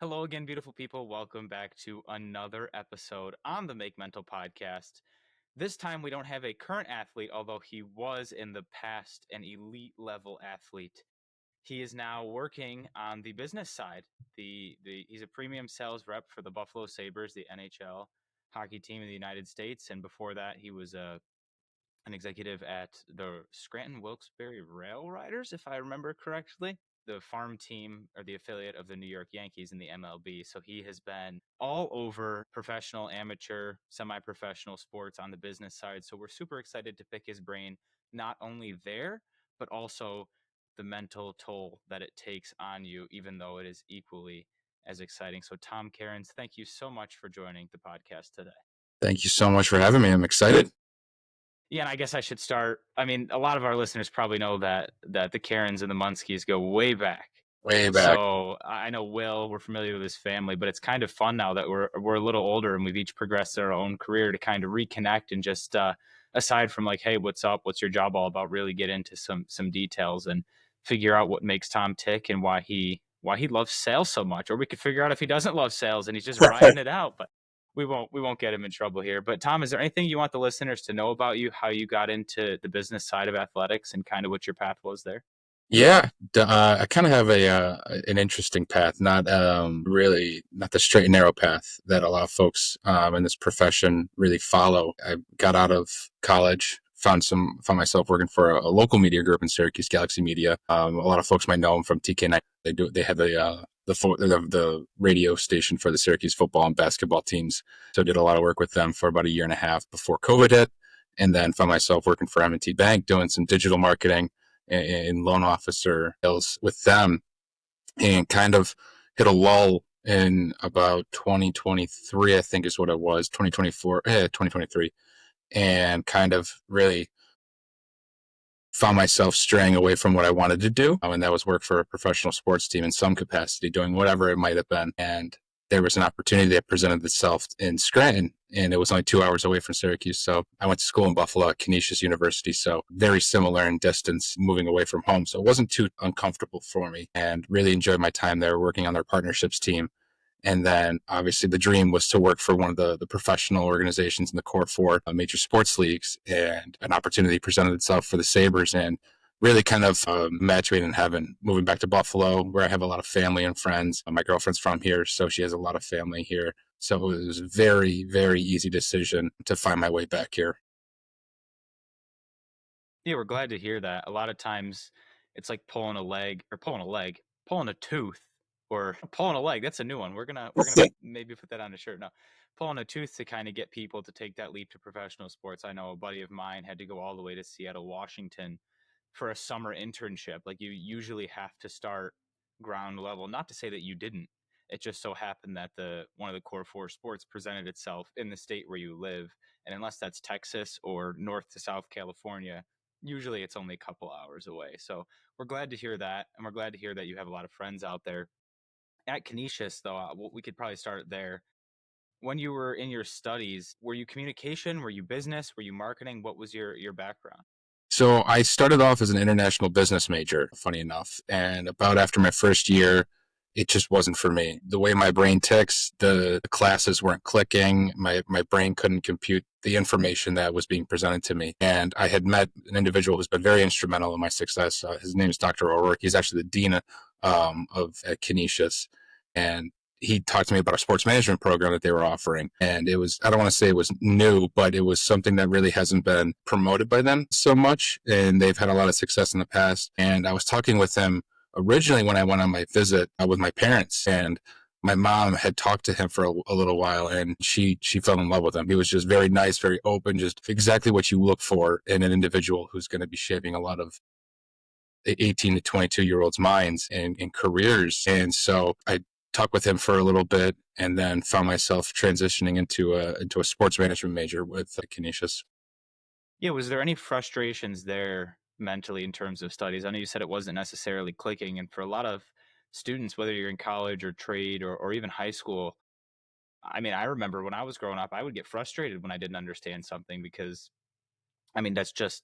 Hello again, beautiful people. Welcome back to another episode on the Make Mental podcast. This time we don't have a current athlete, although he was in the past an elite level athlete. He is now working on the business side. He's a premium sales rep for the Buffalo Sabres, the NHL hockey team in the United States, and before that he was an executive at the Scranton Wilkes-Barre Rail Riders, if I remember correctly, the farm team or the affiliate of the New York Yankees in the MLB. So he has been all over professional, amateur, semi-professional sports on the business side. So we're super excited to pick his brain, not only there, but also the mental toll that it takes on you, even though it is equally as exciting. So Tom Karins, thank you so much for joining the podcast today. Thank you so much for having me. I'm excited. Yeah, and I guess I should start. I mean, a lot of our listeners probably know that the Karens and the Munskis go way back. Way back. So I know Will, we're familiar with his family, but it's kind of fun now that we're a little older and we've each progressed our own career to kind of reconnect and just aside from like, hey, what's up? What's your job all about? Really get into some details and figure out what makes Tom tick and why he loves sales so much. Or we could figure out if he doesn't love sales and he's just riding it out. But we won't get him in trouble here. But Tom, is there anything you want the listeners to know about you, how you got into the business side of athletics and kind of what your path was there? Yeah, I kind of have an interesting path, not really not the straight and narrow path that a lot of folks in this profession really follow. I got out of college, found myself working for a local media group in Syracuse, Galaxy Media. A lot of folks might know them from TK9. They had the radio station for the Syracuse football and basketball teams. So I did a lot of work with them for about a year and a half before COVID hit, and then found myself working for M&T Bank doing some digital marketing and loan officer deals with them, and kind of hit a lull in about 2023, I think is what it was, 2023, and kind of really found myself straying away from what I wanted to do. And that was work for a professional sports team in some capacity, doing whatever it might have been. And there was an opportunity that presented itself in Scranton, and it was only 2 hours away from Syracuse. So I went to school in Buffalo at Canisius University. So very similar in distance, moving away from home. So it wasn't too uncomfortable for me, and really enjoyed my time there working on their partnerships team. And then obviously the dream was to work for one of the professional organizations in the core four major sports leagues. And an opportunity presented itself for the Sabres, and really kind of match made in heaven. Moving back to Buffalo, where I have a lot of family and friends. My girlfriend's from here, so she has a lot of family here. So it was a very, very easy decision to find my way back here. Yeah, we're glad to hear that. A lot of times it's like pulling a tooth or pulling a leg. That's a new one. We're gonna maybe put that on a shirt now. Pulling a tooth to kind of get people to take that leap to professional sports. I know a buddy of mine had to go all the way to Seattle, Washington for a summer internship. Like you usually have to start ground level. Not to say that you didn't. It just so happened that the one of the core four sports presented itself in the state where you live. And unless that's Texas or north to South California, usually it's only a couple hours away. So we're glad to hear that. And we're glad to hear that you have a lot of friends out there. At Canisius, though, we could probably start there. When you were in your studies, were you communication? Were you business? Were you marketing? What was your background? So I started off as an international business major, funny enough. And about after my first year, it just wasn't for me. The way my brain ticks, the classes weren't clicking. My brain couldn't compute the information that was being presented to me. And I had met an individual who's been very instrumental in my success. His name is Dr. O'Rourke. He's actually the dean of at Canisius. And he talked to me about a sports management program that they were offering. And it was, I don't want to say it was new, but it was something that really hasn't been promoted by them so much. And they've had a lot of success in the past. And I was talking with him originally when I went on my visit with my parents, and my mom had talked to him for a little while, and she fell in love with him. He was just very nice, very open, just exactly what you look for in an individual who's going to be shaping a lot of 18 to 22-year-olds minds and careers. And so I talked with him for a little bit, and then found myself transitioning into a sports management major with Canisius. Yeah, was there any frustrations there mentally in terms of studies? I know you said it wasn't necessarily clicking, and for a lot of students, whether you're in college or trade or even high school, I mean, I remember when I was growing up, I would get frustrated when I didn't understand something because, I mean, that's just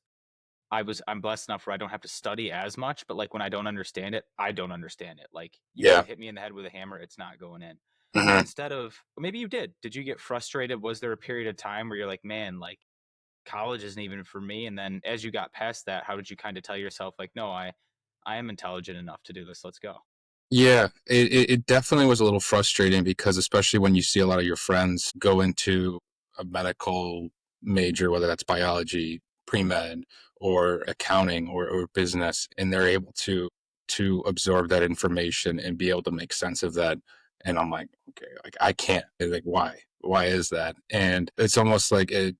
I'm blessed enough where I don't have to study as much, but like when I don't understand it, I don't understand it. Like you Yeah. could hit me in the head with a hammer, it's not going in. But Hmm. instead of, maybe you did. Did you get frustrated? Was there a period of time where you're like, man, like college isn't even for me? And then as you got past that, how did you kind of tell yourself like, no, I am intelligent enough to do this. Let's go. Yeah, it definitely was a little frustrating because especially when you see a lot of your friends go into a medical major, whether that's biology, pre-med, or accounting or business, and they're able to absorb that information and be able to make sense of that. And I'm like, okay, like I can't. Like, why? Why is that? And it's almost like it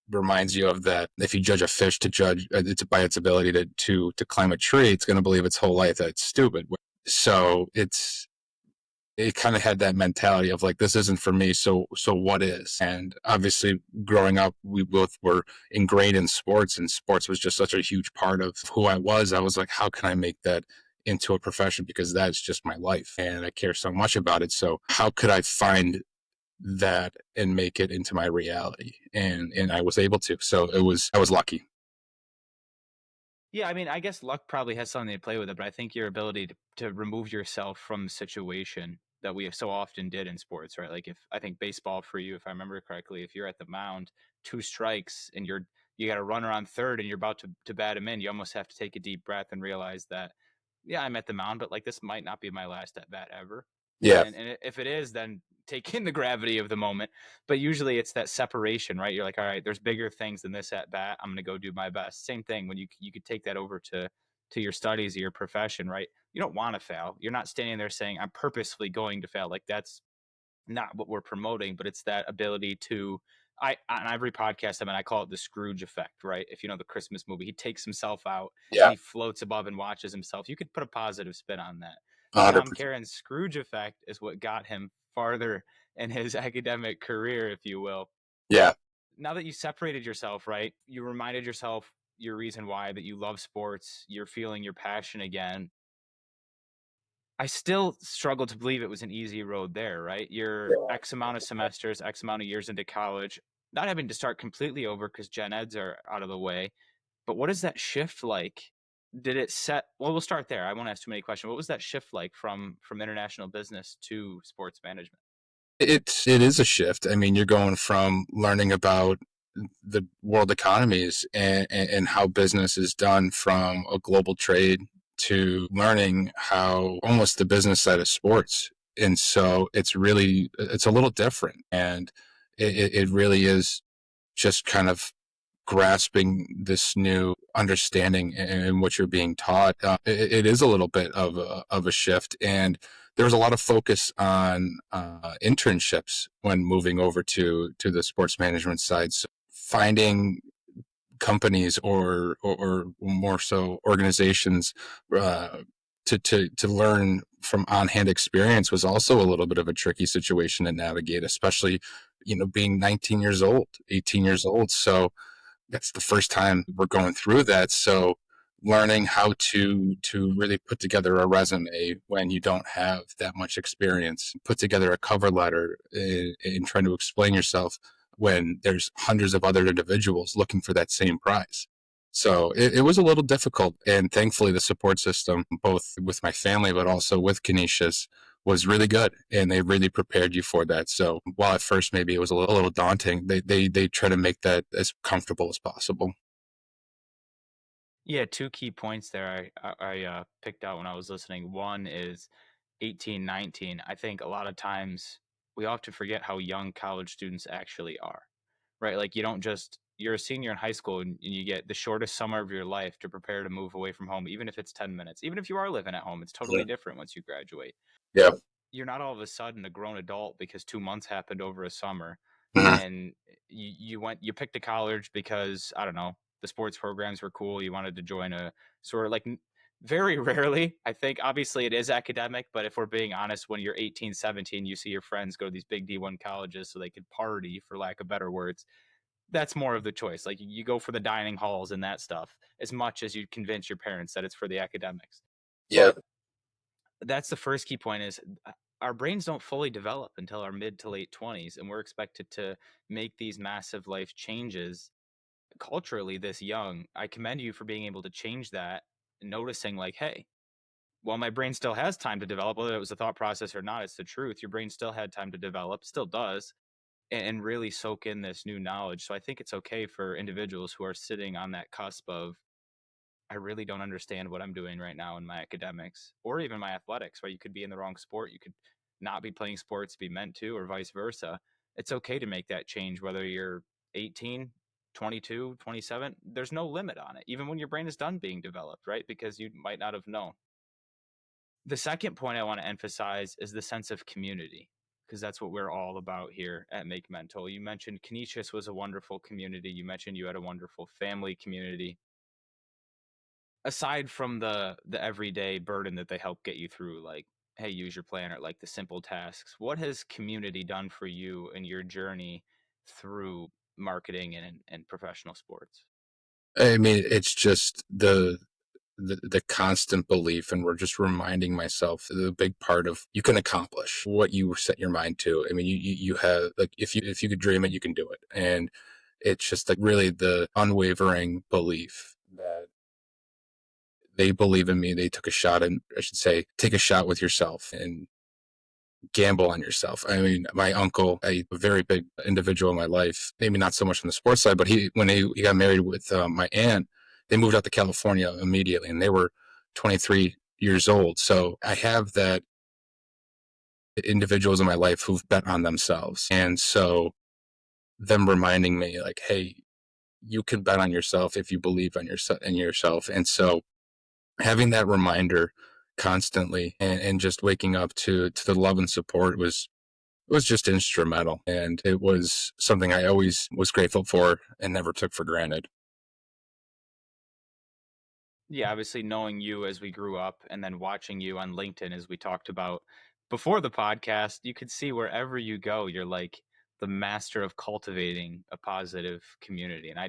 reminds you of that. If you judge a fish to judge it's by its ability to climb a tree, it's going to believe its whole life that it's stupid. So it kind of had that mentality of like, this isn't for me, so what is? And obviously growing up, we both were ingrained in sports, and sports was just such a huge part of who I was. I was like, how can I make that into a profession, because that's just my life and I care so much about it. So how could I find that and make it into my reality? And I was able to. So I was lucky. Yeah, I mean, I guess luck probably has something to play with it, but I think your ability to remove yourself from the situation that we so often did in sports, right? Like if I think baseball for you, if I remember correctly, if you're at the mound, two strikes and you got a runner on third and you're about to bat him in, you almost have to take a deep breath and realize that, yeah, I'm at the mound, but like this might not be my last at bat ever. Yeah. And if it is, then take in the gravity of the moment. But usually it's that separation, right? You're like, all right, there's bigger things than this at bat. I'm going to go do my best. Same thing when you could take that over to your studies or your profession, right? You don't want to fail. You're not standing there saying I'm purposefully going to fail. Like that's not what we're promoting, but it's that ability to. I on every podcast I call it the Scrooge effect, right? If you know the Christmas movie, he takes himself out and Yeah. he floats above and watches himself. You could put a positive spin on that. Tom 100%. Karins' Scrooge effect is what got him farther in his academic career, if you will. Yeah. Now that you separated yourself, right? You reminded yourself your reason why, that you love sports, you're feeling your passion again. I still struggle to believe it was an easy road there, right? You're X amount of semesters, X amount of years into college, not having to start completely over because gen eds are out of the way. But what is that shift like? Did it set? Well, we'll start there. I won't ask too many questions. What was that shift like from international business to sports management? It is a shift. I mean, you're going from learning about the world economies and how business is done from a global trade to learning how almost the business side of sports. And so it's a little different. And it really is just kind of grasping this new understanding in what you're being taught. It is a little bit of a shift, and there's a lot of focus on internships when moving over to the sports management side. So finding companies or more so organizations uh, to learn from on hand experience was also a little bit of a tricky situation to navigate, especially being 19 years old, 18 years old. So that's the first time we're going through that. So learning how to really put together a resume when you don't have that much experience, put together a cover letter and trying to explain yourself when there's hundreds of other individuals looking for that same prize. So it was a little difficult, and thankfully the support system, both with my family but also with Canisius, was really good, and they really prepared you for that. So while at first maybe it was a little daunting, they try to make that as comfortable as possible. Yeah, two key points there I picked out when I was listening. One is 18, 19. I think a lot of times we often forget how young college students actually are, right? Like you don't just, you're a senior in high school and you get the shortest summer of your life to prepare to move away from home, even if it's 10 minutes. Even if you are living at home, it's totally Mhm. different once you graduate. Yeah. You're not all of a sudden a grown adult because 2 months happened over a summer Mhm. and you picked a college because I don't know, the sports programs were cool, you wanted to join a sort of like very rarely, I think obviously it is academic, but if we're being honest, when you're 18, 17, you see your friends go to these big D1 colleges so they could party, for lack of better words. That's more of the choice. Like you go for the dining halls and that stuff as much as you convince your parents that it's for the academics. Yeah. But that's the first key point is our brains don't fully develop until our mid to late 20s, and we're expected to make these massive life changes culturally this young. I commend you for being able to change that, noticing like, hey, while my brain still has time to develop, whether it was a thought process or not, it's the truth. Your brain still had time to develop, still does, and really soak in this new knowledge. So I think it's okay for individuals who are sitting on that cusp of, I really don't understand what I'm doing right now in my academics or even my athletics, right? You could be in the wrong sport. You could not be playing sports, be meant to, or vice versa. It's okay to make that change, whether you're 18, 22, 27. There's no limit on it, even when your brain is done being developed, right? Because you might not have known. The second point I want to emphasize is the sense of community, because that's what we're all about here at Make Mental. You mentioned Canisius was a wonderful community. You mentioned you had a wonderful family community. Aside from the everyday burden that they help get you through, like, hey, use your planner, like the simple tasks, what has community done for you in your journey through marketing and professional sports? I mean, it's just the constant belief, and we're just reminding myself the big part of you can accomplish what you set your mind to. I mean, you have, like, if you could dream it, you can do it. And it's just like really the unwavering belief that they believe in me. They took a shot, and I should say, take a shot with yourself and gamble on yourself. I mean, my uncle, a very big individual in my life, maybe not so much on the sports side, but when he got married with my aunt, they moved out to California immediately, and they were 23 years old. So I have that individuals in my life who've bet on themselves. And so them reminding me like, hey, you can bet on yourself if you believe in yourself. And so having that reminder constantly, and just waking up to the love and support was just instrumental. And it was something I always was grateful for and never took for granted. Yeah, obviously knowing you as we grew up and then watching you on LinkedIn as we talked about before the podcast, you could see wherever you go, you're like the master of cultivating a positive community. And I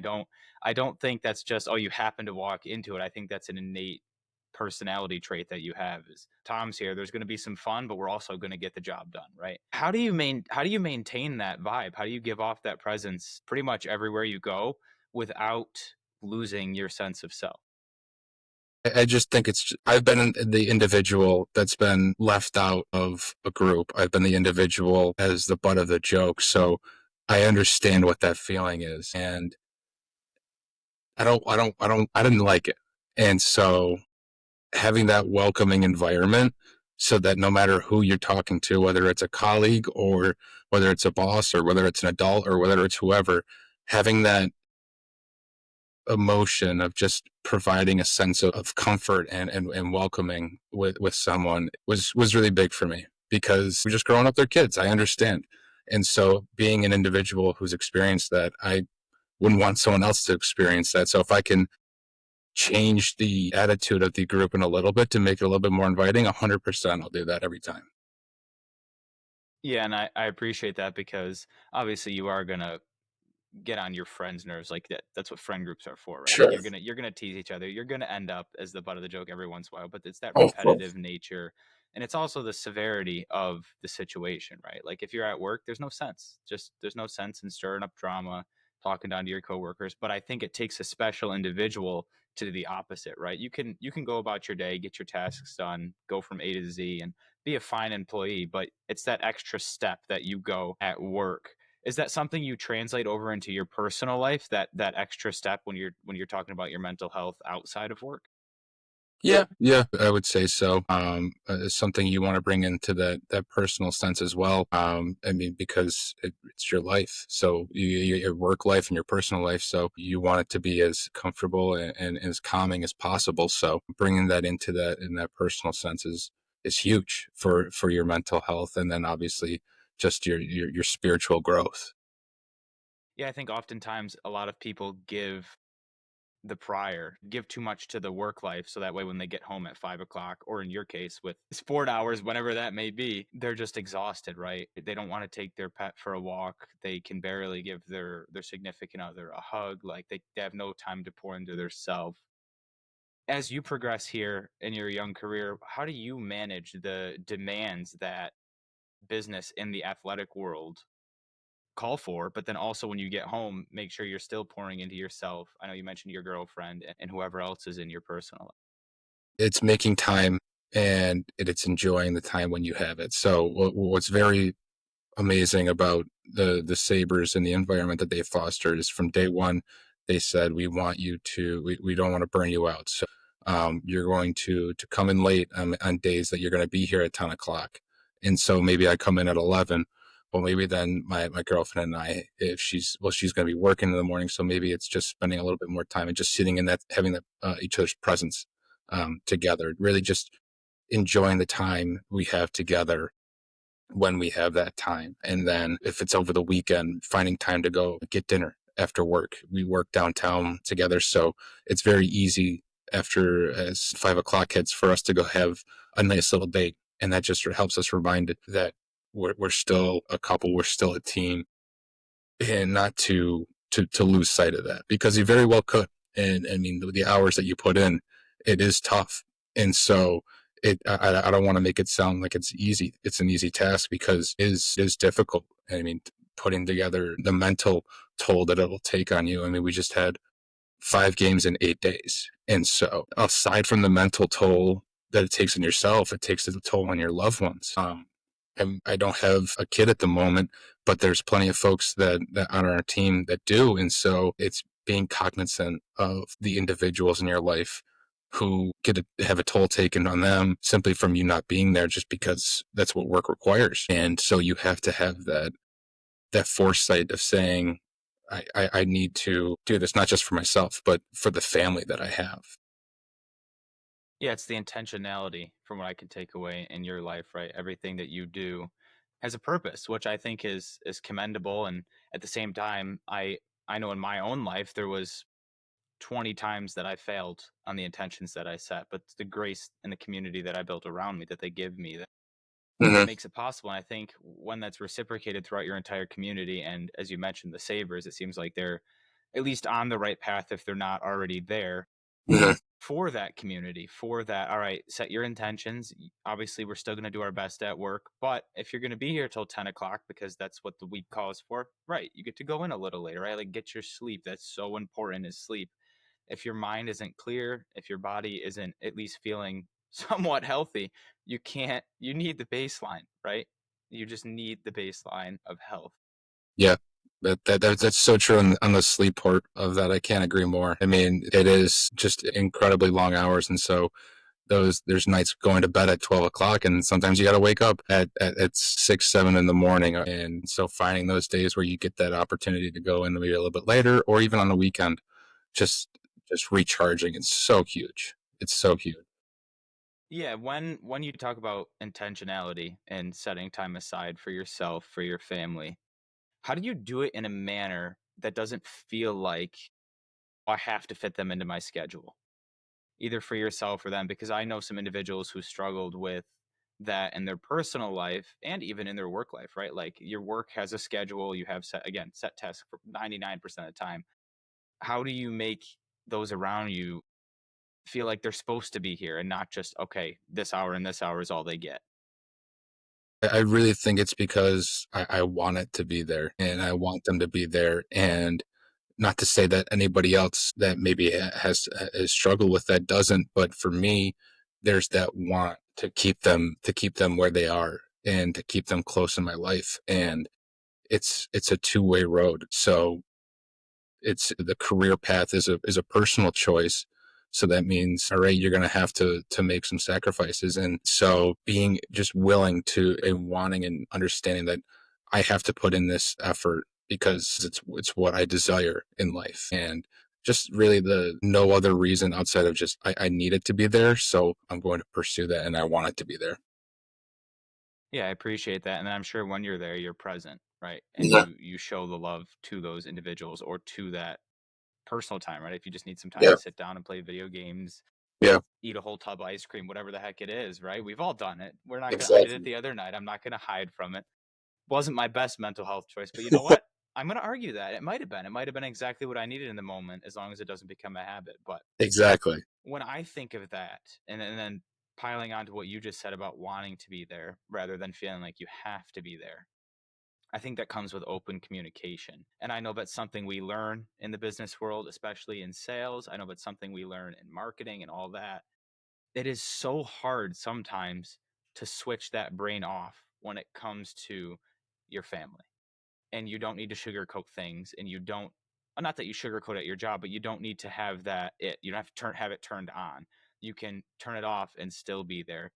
don't think that's just, oh, you happen to walk into it. I think that's an innate personality trait that you have. Is Tom's here, there's going to be some fun, but we're also going to get the job done, right? How do you maintain that vibe? How do you give off that presence pretty much everywhere you go without losing your sense of self? I just think I've been the individual that's been left out of a group. I've been the individual as the butt of the joke. So I understand what that feeling is. And I didn't like it. And so having that welcoming environment, so that no matter who you're talking to, whether it's a colleague or whether it's a boss or whether it's an adult or whether it's whoever, having that emotion of just providing a sense of comfort and welcoming with someone was really big for me, because we're just growing up, their kids. I understand. And so being an individual who's experienced that, I wouldn't want someone else to experience that. So if I can change the attitude of the group in a little bit to make it a little bit more inviting, 100% I'll do that every time. Yeah, and I appreciate that because obviously you are gonna get on your friends' nerves. Like that's what friend groups are for, right? Like Sure. you're gonna tease each other. You're gonna end up as the butt of the joke every once in a while, but it's that Oh, of course. repetitive nature. And it's also the severity of the situation, right? Like if you're at work, there's no sense. Just there's no sense in stirring up drama, talking down to your coworkers. But I think it takes a special individual to do the opposite, right? You can go about your day, get your tasks done, go from A to Z and be a fine employee, but it's that extra step that you go at work. Is that something you translate over into your personal life, that extra step when you're talking about your mental health outside of work? Yeah, yeah, I would say so. It's something you want to bring into that personal sense as well. I mean, because it's your life, so your work life and your personal life. So you want it to be as comfortable and as calming as possible. So bringing that into that in that personal sense is huge for your mental health, and then obviously just your spiritual growth. Yeah, I think oftentimes a lot of people give too much to the work life. So that way, when they get home at 5 o'clock, or in your case with sport hours, whenever that may be, they're just exhausted, right? They don't want to take their pet for a walk. They can barely give their significant other a hug. Like they have no time to pour into their self. As you progress here in your young career, how do you manage the demands that business in the athletic world call for, but then also when you get home, make sure you're still pouring into yourself. I know you mentioned your girlfriend and whoever else is in your personal life. It's making time and it's enjoying the time when you have it. So what's very amazing about the Sabres and the environment that they fostered is from day one, they said, we want you to, we don't want to burn you out. So you're going to come in late on days that you're going to be here at 10 o'clock. And so maybe I come in at 11. Well, maybe then my girlfriend and I, if she's going to be working in the morning. So maybe it's just spending a little bit more time and just sitting in that, having that each other's presence together, really just enjoying the time we have together when we have that time. And then if it's over the weekend, finding time to go get dinner after work. We work downtown together. So it's very easy after as 5 o'clock hits for us to go have a nice little date. And that just helps us remind it that we're still a couple, we're still a team, and not to lose sight of that because you very well could. And I mean, the hours that you put in, it is tough. And so I don't want to make it sound like it's easy. It's an easy task because it is difficult. I mean, putting together the mental toll that it will take on you. I mean, we just had 5 games in 8 days. And so aside from the mental toll that it takes on yourself, it takes a toll on your loved ones. And I don't have a kid at the moment, but there's plenty of folks that on our team that do. And so it's being cognizant of the individuals in your life who get to have a toll taken on them simply from you not being there just because that's what work requires. And so you have to have that foresight of saying, I need to do this not just for myself, but for the family that I have. Yeah, it's the intentionality from what I can take away in your life, right? Everything that you do has a purpose, which I think is commendable. And at the same time, I know in my own life there was 20 times that I failed on the intentions that I set, but the grace and the community that I built around me that they give me that Mm-hmm. makes it possible. And I think when that's reciprocated throughout your entire community, and as you mentioned, the Sabres, it seems like they're at least on the right path if they're not already there Mm-hmm. for that community, for that. All right, set your intentions. Obviously, we're still going to do our best at work, but if you're going to be here till 10 o'clock because that's what the week calls for, right, you get to go in a little later, right? Like get your sleep. That's so important is sleep. If your mind isn't clear, if your body isn't at least feeling somewhat healthy, you need the baseline, right? You just need the baseline of health. Yeah, that's so true on the sleep part of that. I can't agree more. I mean, it is just incredibly long hours, and so there's nights going to bed at 12 o'clock, and sometimes you got to wake up at 6, 7 in the morning. And so finding those days where you get that opportunity to go in maybe a little bit later, or even on the weekend, just just recharging, it's so huge. It's so huge. Yeah, when you talk about intentionality and setting time aside for yourself, for your family, how do you do it in a manner that doesn't feel like, "Oh, I have to fit them into my schedule, either for yourself or them?" Because I know some individuals who struggled with that in their personal life and even in their work life, right? Like your work has a schedule, you have set tasks for 99% of the time. How do you make those around you feel like they're supposed to be here and not just, okay, this hour and this hour is all they get? I really think it's because I want it to be there, and I want them to be there, and not to say that anybody else that maybe has struggled with that doesn't, but for me, there's that want to keep them where they are and to keep them close in my life, and it's a two-way road. So it's the career path is a personal choice. So that means, all right, you're going to have to make some sacrifices. And so being just willing to and wanting and understanding that I have to put in this effort because it's what I desire in life. And just really the no other reason outside of just I need it to be there. So I'm going to pursue that and I want it to be there. Yeah, I appreciate that. And then I'm sure when you're there, you're present, right? And Yeah. you show the love to those individuals or to that personal time, right? If you just need some time Yeah. to sit down and play video games, Yeah. eat a whole tub of ice cream, whatever the heck it is, right? We've all done it. We're not gonna I did it Exactly. the other night. I'm not gonna hide from it. Wasn't my best mental health choice, but you know what? I'm gonna argue that. It might have been. It might have been exactly what I needed in the moment as long as it doesn't become a habit. But Exactly. when I think of that, and then piling on to what you just said about wanting to be there rather than feeling like you have to be there, I think that comes with open communication. And I know that's something we learn in the business world, especially in sales. I know that's something we learn in marketing and all that. It is so hard sometimes to switch that brain off when it comes to your family. And you don't need to sugarcoat things, and you don't, not that you sugarcoat at your job, but you don't need to have that you don't have to have it turned on. You can turn it off and still be there.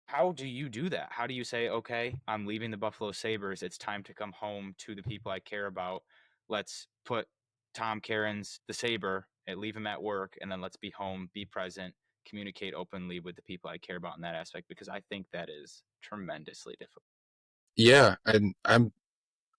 How do you do that? How do you say, okay, I'm leaving the Buffalo Sabres. It's time to come home to the people I care about. Let's put Tom Karins, the Sabre, and leave him at work, and then let's be home, be present, communicate openly with the people I care about in that aspect, because I think that is tremendously difficult. Yeah, and I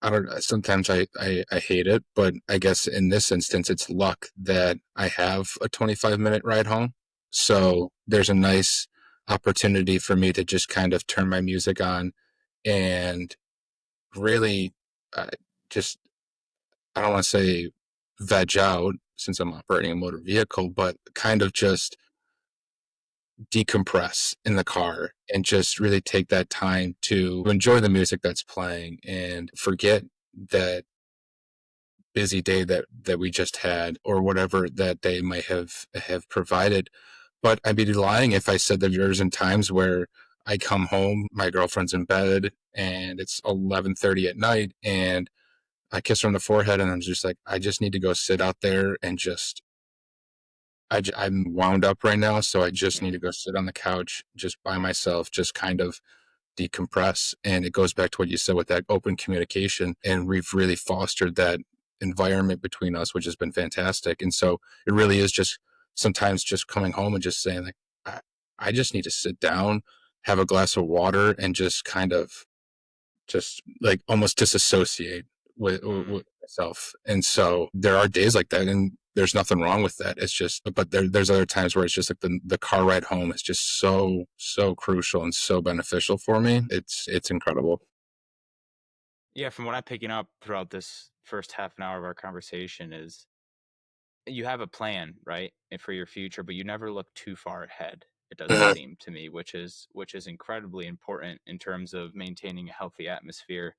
don't know. Sometimes I hate it, but I guess in this instance, it's luck that I have a 25-minute ride home. So there's a nice opportunity for me to just kind of turn my music on and really uh, just, I don't want to say veg out since I'm operating a motor vehicle, but kind of just decompress in the car and just really take that time to enjoy the music that's playing and forget that busy day that we just had or whatever that they might have provided. But I'd be lying if I said that there's in times where I come home, my girlfriend's in bed, and it's 11:30 at night, and I kiss her on the forehead, and I'm just like, I just need to go sit out there and just I'm wound up right now, so I just need to Mm. go sit on the couch just by myself, just kind of decompress. And it goes back to what you said with that open communication. And we've really fostered that environment between us, which has been fantastic. And so it really is just sometimes just coming home and just saying, like, I just need to sit down, have a glass of water, and just kind of just like almost disassociate Mm. with myself. And so there are days like that, and there's nothing wrong with that. It's just, but there's other times where it's just like the car ride home is just so crucial and so beneficial for me. It's incredible. Yeah, from what I'm picking up throughout this first half an hour of our conversation is you have a plan, right? And for your future, but you never look too far ahead. It doesn't Mhm. seem to me, which is incredibly important in terms of maintaining a healthy atmosphere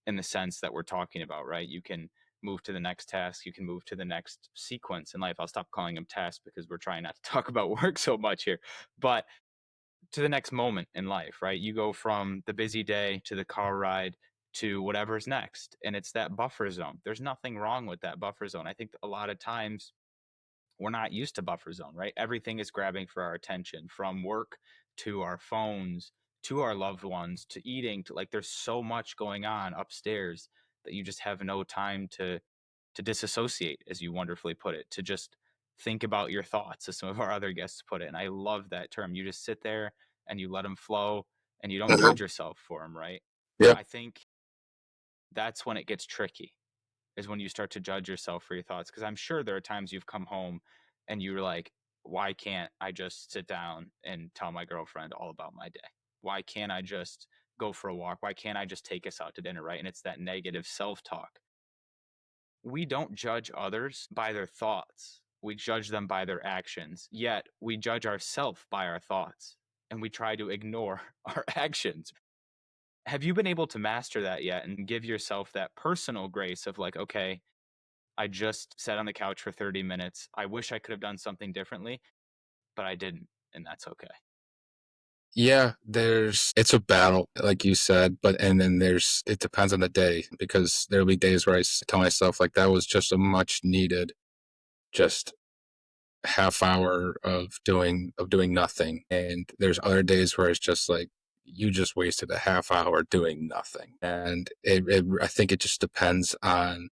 in the sense that we're talking about, right? You can move to the next task, you can move to the next sequence in life. I'll stop calling them tasks because we're trying not to talk about work so much here. But to the next moment in life, right? You go from the busy day to the car ride to whatever's next. And it's that buffer zone. There's nothing wrong with that buffer zone. I think a lot of times we're not used to buffer zone, right? Everything is grabbing for our attention, from work to our phones to our loved ones to eating to, like, there's so much going on upstairs that you just have no time to disassociate, as you wonderfully put it, to just think about your thoughts, as some of our other guests put it. And I love that term. You just sit there and you let them flow, and you don't judge Mhm. yourself for them, right? Yeah. I think that's when it gets tricky, is when you start to judge yourself for your thoughts. Because I'm sure there are times you've come home and you're like, why can't I just sit down and tell my girlfriend all about my day? Why can't I just go for a walk? Why can't I just take us out to dinner? Right. And it's that negative self talk. We don't judge others by their thoughts, we judge them by their actions. Yet we judge ourselves by our thoughts, and we try to ignore our actions. Have you been able to master that yet and give yourself that personal grace of, like, okay, I just sat on the couch for 30 minutes. I wish I could have done something differently, but I didn't, and that's okay. Yeah, it's a battle, like you said, but and then it depends on the day because there'll be days where tell myself like that was just a much needed, just half hour of doing nothing. And there's other days where it's just like you just wasted a half hour doing nothing. And I think it just depends on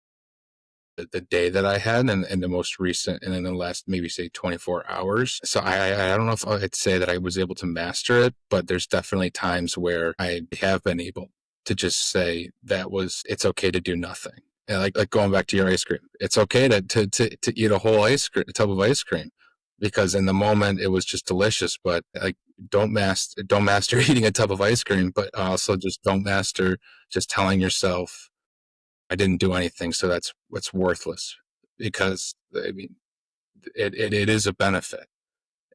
the day that I had and the most recent and in the last maybe say 24 hours. So I don't know if I'd say that I was able to master it, but there's definitely times where I have been able to just say it's okay to do nothing. And like going back to your ice cream, it's okay to eat a whole a tub of ice cream because in the moment it was just delicious. But like don't master eating a tub of ice cream, but also just don't master just telling yourself I didn't do anything, so that's what's worthless. Because I mean, it is a benefit.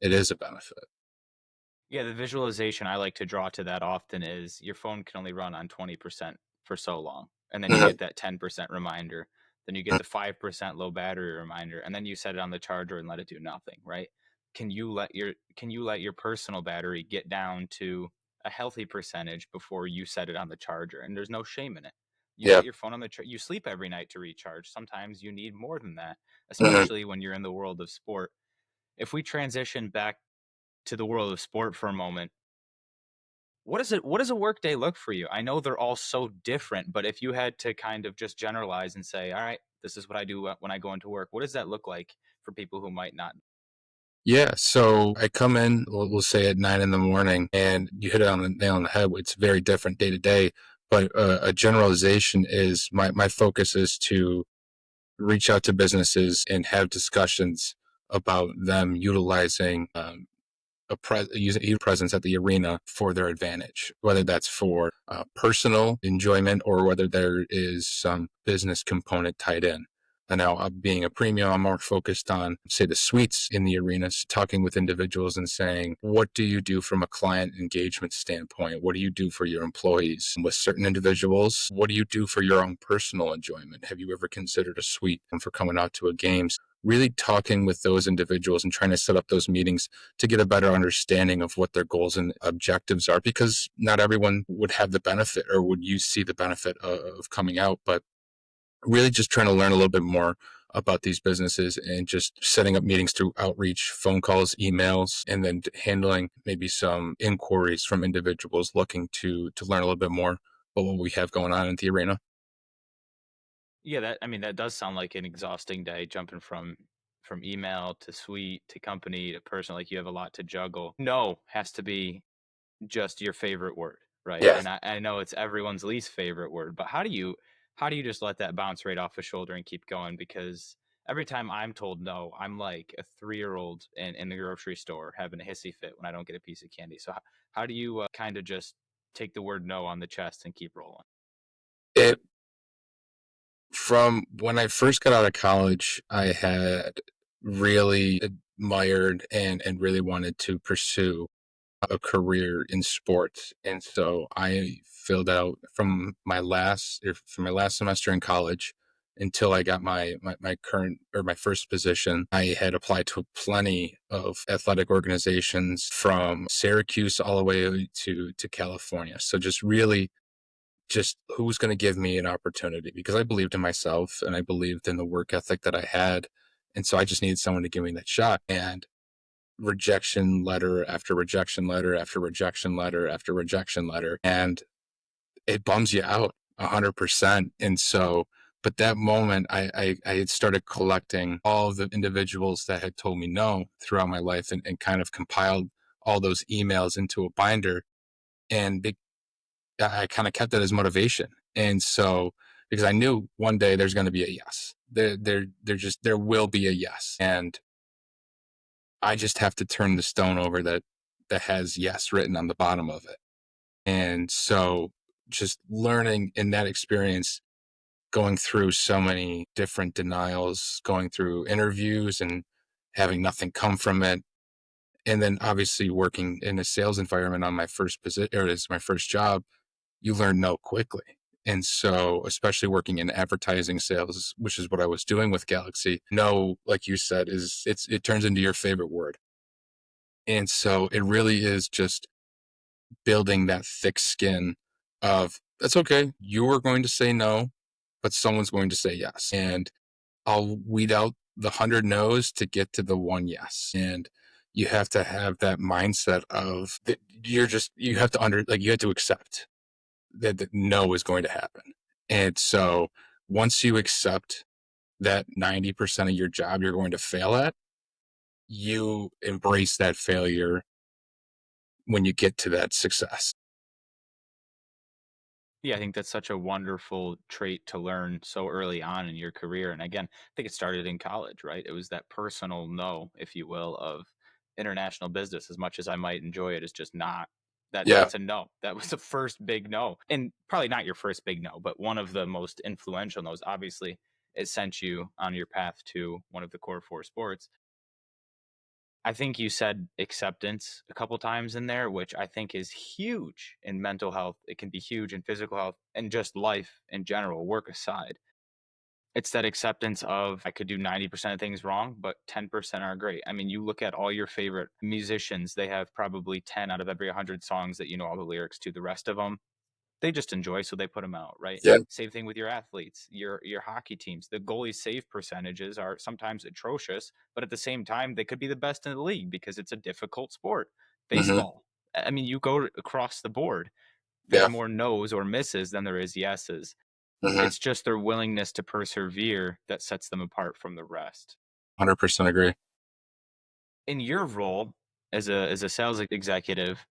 It is a benefit. Yeah, the visualization I like to draw to that often is your phone can only run on 20% for so long. And then you Mhm. get that 10% reminder. Then you get the 5% low battery reminder. And then you set it on the charger and let it do nothing, right? Can you let your personal battery get down to a healthy percentage before you set it on the charger? And there's no shame in it. You Yeah. set your phone on the charger. You sleep every night to recharge. Sometimes you need more than that, Mhm. especially when you're in the world of sport. If we transition back to the world of sport for a moment, what does a work day look for you? I know they're all so different, but if you had to kind of just generalize and say, all right, this is what I do when I go into work, what does that look like for people who might not? Yeah, so I come in, we'll say at 9 in the morning, and you hit it on the nail on the head. It's very different day to day, but a generalization is my focus is to reach out to businesses and have discussions about them utilizing using presence at the arena for their advantage, whether that's for personal enjoyment or whether there is some business component tied in. And now, being a premium, I'm more focused on, say, the suites in the arenas, talking with individuals and saying, what do you do from a client engagement standpoint? What do you do for your employees? With certain individuals, what do you do for your own personal enjoyment? Have you ever considered a suite for coming out to a game? Really talking with those individuals and trying to set up those meetings to get a better understanding of what their goals and objectives are, because not everyone would have the benefit or would you see the benefit of coming out, but really just trying to learn a little bit more about these businesses and just setting up meetings through outreach, phone calls, emails, and then handling maybe some inquiries from individuals looking to learn a little bit more about what we have going on in the arena. Yeah, that does sound like an exhausting day, jumping from email to suite to company to person. Like you have a lot to juggle. No has to be just your favorite word, right? Yeah. And I know it's everyone's least favorite word, but how do you just let that bounce right off the shoulder and keep going? Because every time I'm told no, I'm like a 3-year old in the grocery store having a hissy fit when I don't get a piece of candy. So how do you kind of just take the word no on the chest and keep rolling? It From when I first got out of college, I had really admired and really wanted to pursue a career in sports. And so I filled out from my last semester in college until I got my current or my first position. I had applied to plenty of athletic organizations from Syracuse all the way to California. So just who's going to give me an opportunity, because I believed in myself and I believed in the work ethic that I had. And so I just needed someone to give me that shot. And rejection letter after rejection letter after rejection letter after rejection letter. And it bums you out 100%. And so, but that moment, I had started collecting all of the individuals that had told me no throughout my life and kind of compiled all those emails into a binder. And I kind of kept that as motivation. And so, because I knew one day there's going to be a yes. There will be a yes. And I just have to turn the stone over that has yes written on the bottom of it. And so just learning in that experience, going through so many different denials, going through interviews and having nothing come from it. And then obviously working in a sales environment on my first position or as my first job, you learn no quickly. And so, especially working in advertising sales, which is what I was doing with Galaxy, no, like you said, it turns into your favorite word. And so it really is just building that thick skin of that's okay. You are going to say no, but someone's going to say yes. And I'll weed out the 100 no's to get to the one yes. And you have to have that mindset of that you have to you have to accept that no is going to happen. And so once you accept that 90% of your job you're going to fail at, you embrace that failure when you get to that success. Yeah, I think that's such a wonderful trait to learn so early on in your career. And again, I think it started in college, right? It was that personal no, if you will, of international business. As much as I might enjoy it, it's just not Yeah. that's a no. That was the first big no. And probably not your first big no, but one of the most influential no's. Obviously, it sent you on your path to one of the core four sports. I think you said acceptance a couple times in there, which I think is huge in mental health. It can be huge in physical health and just life in general, work aside. It's that acceptance of I could do 90% of things wrong, but 10% are great. I mean, you look at all your favorite musicians, they have probably 10 out of every 100 songs that you know all the lyrics to. The rest of them, they just enjoy, so they put them out, right? Yeah. Same thing with your athletes, your hockey teams. The goalie save percentages are sometimes atrocious, but at the same time, they could be the best in the league because it's a difficult sport. Hmm. Baseball. I mean, you go across the board. There's Yeah. more no's or misses than there is yeses. Hmm. It's just their willingness to persevere that sets them apart from the rest. 100% agree. In your role as a sales executive,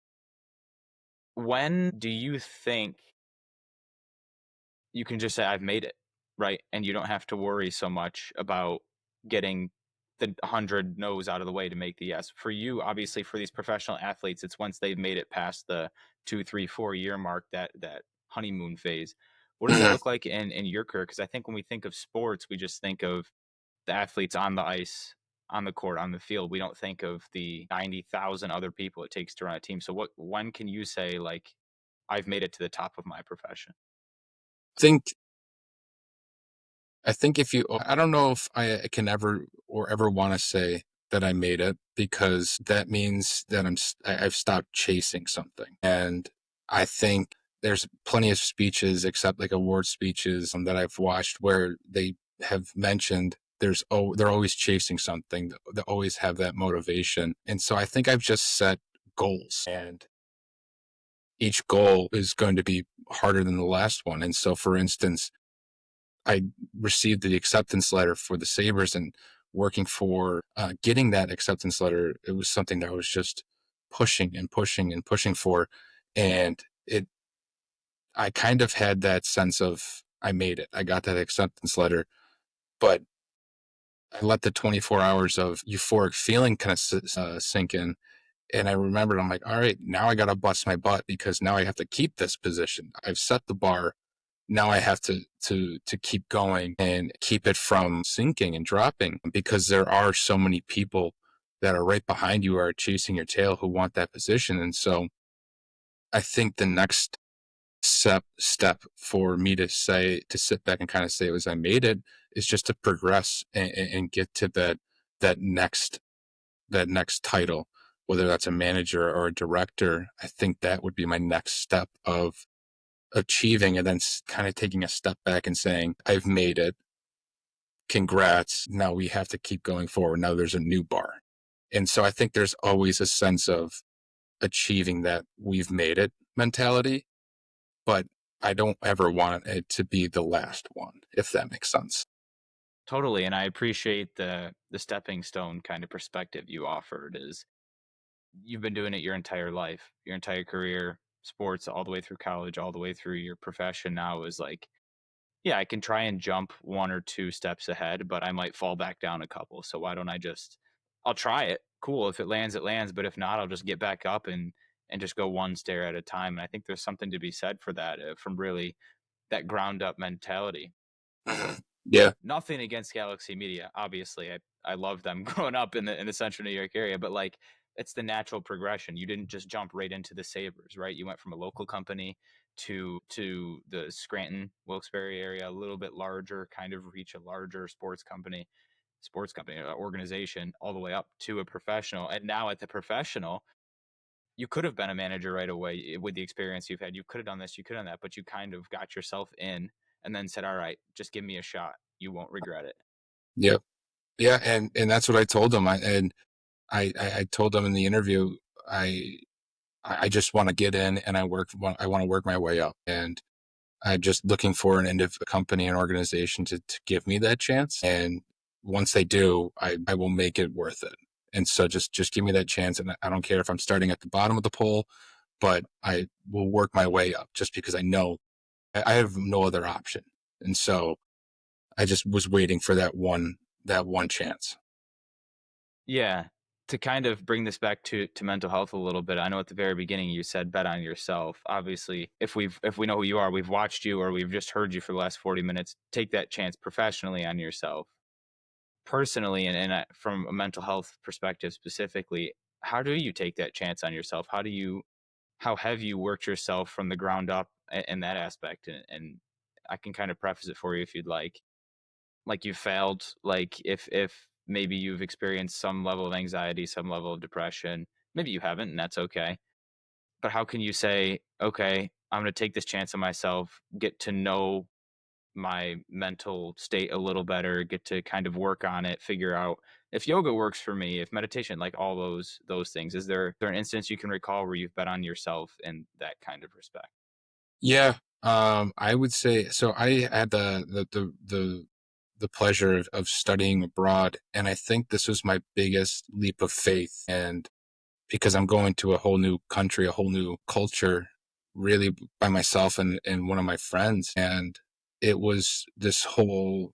when do you think you can just say I've made it, right? And you don't have to worry so much about getting the 100 no's out of the way to make the yes. For you, obviously, for these professional athletes, it's once they've made it past the 2, 3, 4 year mark, that honeymoon phase. What does that Hmm. look like in your career? Because I think when we think of sports, we just think of the athletes on the ice, on the court, on the field. We don't think of the 90,000 other people it takes to run a team. So when can you say like I've made it to the top of my profession? Think I think if you, I don't know if I can ever want to say that I made it, because that means that I've stopped chasing something. And I think there's plenty of speeches, except like award speeches, that I've watched where they have mentioned they're always chasing something. They always have that motivation. And so I think I've just set goals, and each goal is going to be harder than the last one. And so, for instance, I received the acceptance letter for the Sabres, and working for getting that acceptance letter, it was something that I was just pushing and pushing and pushing for. And I kind of had that sense of I made it. I got that acceptance letter, but I let the 24 hours of euphoric feeling kind of sink in. And I remembered, I'm like, all right, now I got to bust my butt, because now I have to keep this position. I've set the bar. Now I have to keep going and keep it from sinking and dropping, because there are so many people that are right behind you, are chasing your tail, who want that position. And so I think the next step for me to sit back and kind of say it was I made it, is just to progress and get to that next title, whether that's a manager or a director. I think that would be my next step of achieving, and then kind of taking a step back and saying, I've made it. Congrats. Now we have to keep going forward. Now there's a new bar. And so I think there's always a sense of achieving that we've made it mentality, but I don't ever want it to be the last one, if that makes sense. Totally, and I appreciate the stepping stone kind of perspective you offered. Is you've been doing it your entire life, your entire career, sports all the way through college, all the way through your profession now is like, yeah, I can try and jump 1 or 2 steps ahead, but I might fall back down a couple. So why don't I just I'll try it. Cool. If it lands, it lands. But if not, I'll just get back up and just go one stair at a time. And I think there's something to be said for that, from really that ground up mentality. Yeah. Nothing against Galaxy Media, obviously. I love them growing up in the Central New York area, but like it's the natural progression. You didn't just jump right into the Sabres, right? You went from a local company to the Scranton, Wilkes-Barre area, a little bit larger, kind of reach a larger sports company organization, all the way up to a professional. And now at the professional, you could have been a manager right away with the experience you've had. You could have done this, you could have done that, but you kind of got yourself in and then said, all right, just give me a shot. You won't regret it. Yep. Yeah. And that's what I told them. I told them in the interview, I, I just want to get in, and I want to work my way up. And I'm just looking for a company and organization to give me that chance. And once they do, I will make it worth it. And so just give me that chance. And I don't care if I'm starting at the bottom of the pole, but I will work my way up, just because I know I have no other option. And so I just was waiting for that one chance. Yeah. To kind of bring this back to mental health a little bit, I know at the very beginning you said bet on yourself. Obviously, if we know who you are, we've watched you or we've just heard you for the last 40 minutes, take that chance professionally on yourself. personally, and from a mental health perspective specifically, how do you take that chance on yourself? How have you worked yourself from the ground up in that aspect? And I can kind of preface it for you if you'd like you failed, like if maybe you've experienced some level of anxiety, some level of depression, maybe you haven't, and that's okay. But how can you say, okay, I'm going to take this chance on myself, get to know my mental state a little better, get to kind of work on it, figure out if yoga works for me, if meditation, like all those things. Is there an instance you can recall where you've bet on yourself in that kind of respect? Yeah, I would say so. I had the pleasure of studying abroad, and I think this was my biggest leap of faith. And because I'm going to a whole new country, a whole new culture, really by myself and one of my friends, and it was this whole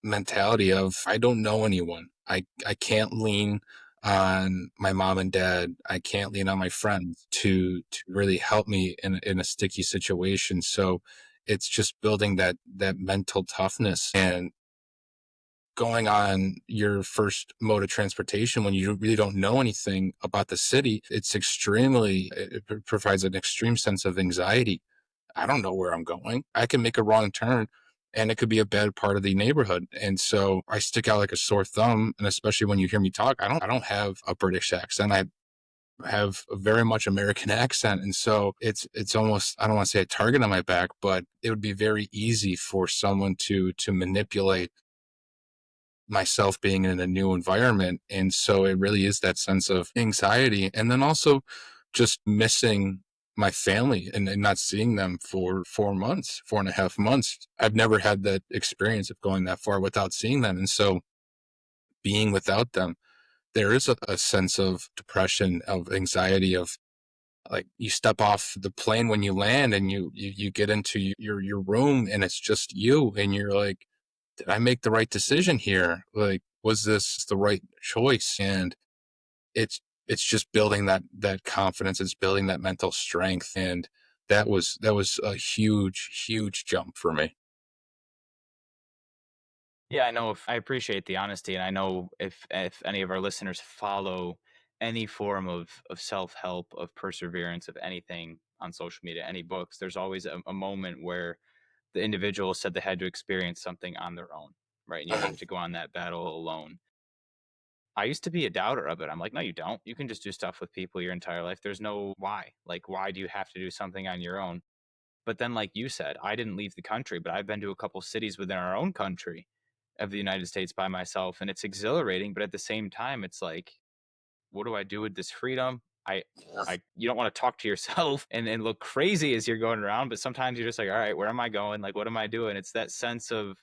mentality of I don't know anyone. I can't lean on my mom and dad. I can't lean on my friends to really help me in a sticky situation. So it's just building that mental toughness and going on your first mode of transportation when you really don't know anything about the city. It's extremely it provides an extreme sense of anxiety. I don't know where I'm going. I can make a wrong turn and it could be a bad part of the neighborhood. And so I stick out like a sore thumb. And especially when you hear me talk, I don't have a British accent. I have a very much American accent. And so it's almost, I don't want to say a target on my back, but it would be very easy for someone to manipulate myself being in a new environment. And so it really is that sense of anxiety. And then also just missing my family and not seeing them for 4 months, 4.5 months. I've never had that experience of going that far without seeing them. And so being without them, there is a sense of depression, of anxiety, of like you step off the plane when you land and you get into your room and it's just you and you're like, did I make the right decision here? Like, was this the right choice? And it's just building that confidence. It's building that mental strength, and that was a huge jump for me. Yeah, I know. If I appreciate the honesty, and I know if any of our listeners follow any form of self help, of perseverance, of anything on social media, any books, there's always a moment where the individual said they had to experience something on their own, right? And you have to go on that battle alone. I used to be a doubter of it. I'm like, no, you don't. You can just do stuff with people your entire life. There's no why. Like, why do you have to do something on your own? But then, like you said, I didn't leave the country, but I've been to a couple cities within our own country of the United States by myself, and it's exhilarating. But at the same time, it's like, what do I do with this freedom? You don't want to talk to yourself and look crazy as you're going around, but sometimes you're just like, all right, where am I going? Like, what am I doing? It's that sense of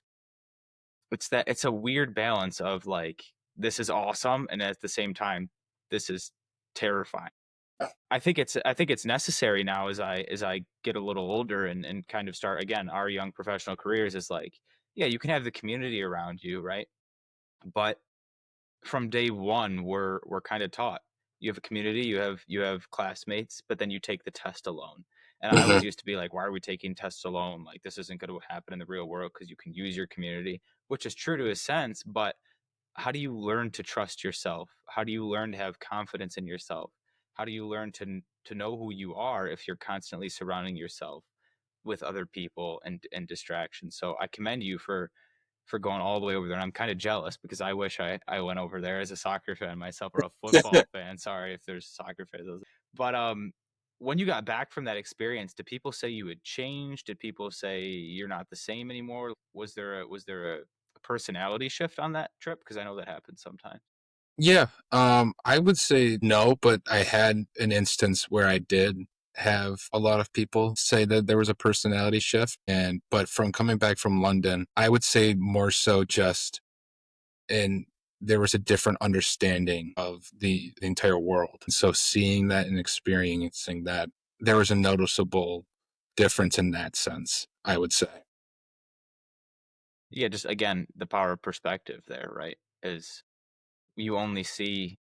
it's a weird balance of like, this is awesome, and at the same time, this is terrifying. I think it's necessary now as I get a little older and kind of start again our young professional careers is like, yeah, you can have the community around you, right? But from day one, we're kind of taught you have a community, you have classmates, but then you take the test alone. And I always Mhm. used to be like, why are we taking tests alone? Like this isn't going to happen in the real world because you can use your community, which is true to a sense, but how do you learn to trust yourself? How do you learn to have confidence in yourself? How do you learn to know who you are if you're constantly surrounding yourself with other people and distractions? So I commend you for going all the way over there. And I'm kind of jealous because I wish I went over there as a soccer fan myself or a football fan. Sorry if there's soccer fans. But when you got back from that experience, did people say you had changed? Did people say you're not the same anymore? Was there a personality shift on that trip? Because I know that happens sometimes. Yeah, I would say no, but I had an instance where I did have a lot of people say that there was a personality shift. And but from coming back from London, I would say more so just and there was a different understanding of the entire world. And so seeing that and experiencing that, there was a noticeable difference in that sense, I would say. Yeah, just again, the power of perspective there, right? Is you only see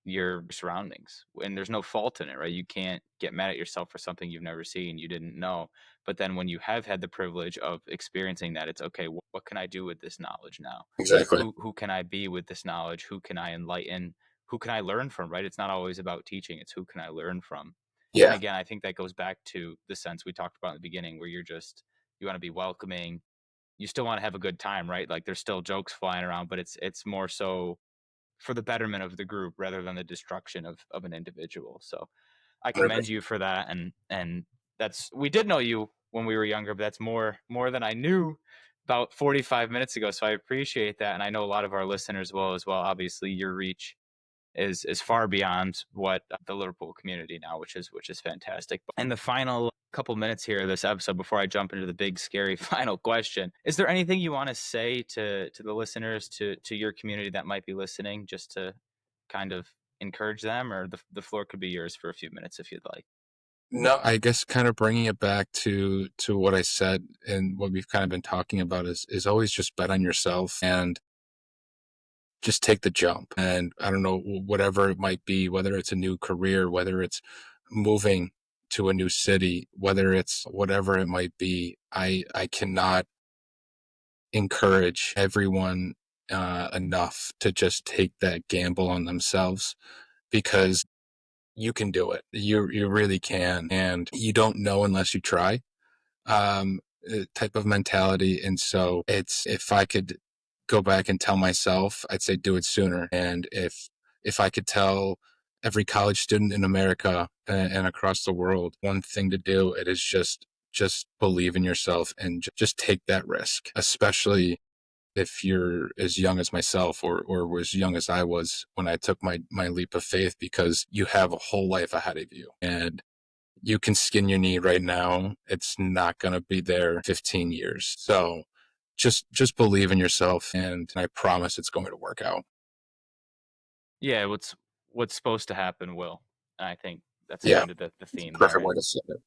your surroundings, and there's no fault in it, right? You can't get mad at yourself for something you've never seen, you didn't know. But then when you have had the privilege of experiencing that, it's okay, what can I do with this knowledge now? Exactly. Who can I be with this knowledge? Who can I enlighten? Who can I learn from, right? It's not always about teaching, it's who can I learn from. And Yeah. again, I think that goes back to the sense we talked about in the beginning, where you want to be welcoming, you still want to have a good time, right? Like there's still jokes flying around, but it's more so for the betterment of the group rather than the destruction of an individual. So I commend 100%. you for that. And that's, we did know you when we were younger, but that's more than I knew about 45 minutes ago. So I appreciate that. And I know a lot of our listeners will as well. Obviously your reach is far beyond what the Liverpool community now, which is fantastic. In the final couple minutes here of this episode, before I jump into the big scary final question, is there anything you want to say to the listeners, to your community that might be listening, just to kind of encourage them? Or the floor could be yours for a few minutes if you'd like. No, I guess kind of bringing it back to what I said and what we've kind of been talking about is always just bet on yourself and just take the jump. And I don't know, whatever it might be, whether it's a new career, whether it's moving to a new city, whether it's whatever it might be, I cannot encourage everyone enough to just take that gamble on themselves, because you can do it. You really can, and you don't know unless you try. Type of mentality. And so it's, if I could go back and tell myself, I'd say do it sooner. And if I could tell every college student in America and across the world one thing to do, it is just believe in yourself and just take that risk, especially if you're as young as myself, or as young as I was when I took my leap of faith, because you have a whole life ahead of you. And you can skin your knee right now. It's not going to be there 15 years. So just believe in yourself, and I promise it's going to work out. Yeah, what's supposed to happen will. And I think that's Yeah. kind of the theme there. Perfect way And to say it.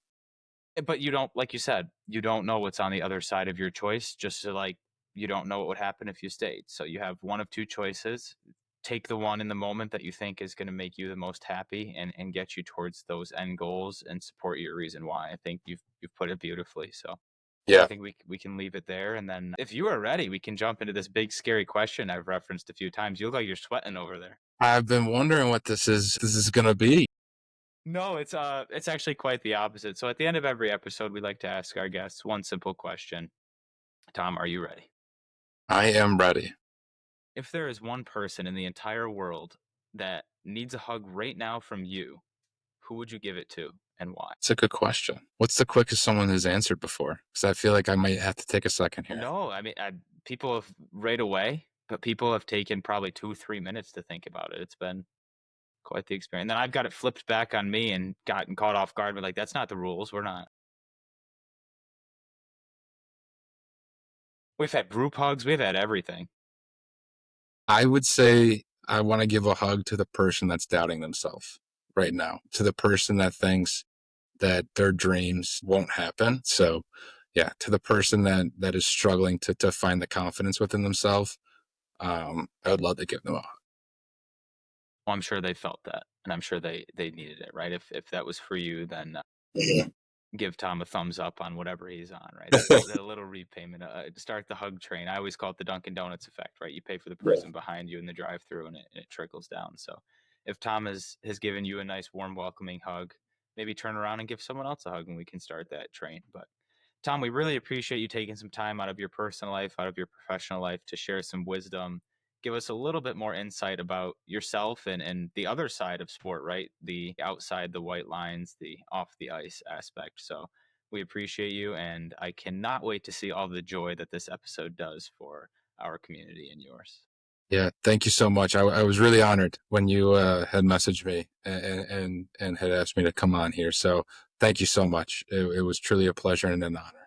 but you don't, like you said, you don't know what's on the other side of your choice, just so like you don't know what would happen if you stayed. So you have one of two choices. Take the one in the moment that you think is going to make you the most happy, and get you towards those end goals and support your reason why. I think you've put it beautifully. So I Yeah. think we can leave it there, and then if you are ready, we can jump into this big scary question I've referenced a few times. You look like you're sweating over there. I've been wondering what this is going to be. No, it's actually quite the opposite. So at the end of every episode, we like to ask our guests one simple question. Tom, are you ready? I am ready. If there is one person in the entire world that needs a hug right now from you, who would you give it to and why? It's a good question. What's the quickest someone has answered before? Because I feel like I might have to take a second here. No, I mean, people have right away, but people have taken probably 2, 3 minutes to think about it. It's been quite the experience. And then I've got it flipped back on me and gotten caught off guard. But like, that's not the rules. We're not. We've had group hugs. We've had everything. I would say I want to give a hug to the person that's doubting themselves right now, to the person that thinks that their dreams won't happen. So, yeah, to the person that is struggling to find the confidence within themselves, I would love to give them a hug. Well, I'm sure they felt that, and I'm sure they needed it, right? If that was for you, then Yeah. give Tom a thumbs up on whatever he's on, right? That a little repayment, start the hug train. I always call it the Dunkin' Donuts effect, right? You pay for the Yeah. person behind you in the drive-through, and it trickles down. So, if Tom has given you a nice, warm, welcoming hug, maybe turn around and give someone else a hug, and we can start that train. But Tom, we really appreciate you taking some time out of your personal life, out of your professional life, to share some wisdom, give us a little bit more insight about yourself and the other side of sport, right? The outside the white lines, the off the ice aspect. So we appreciate you, and I cannot wait to see all the joy that this episode does for our community and yours. Yeah, thank you so much. I was really honored when you had messaged me and had asked me to come on here. So thank you so much. It was truly a pleasure and an honor.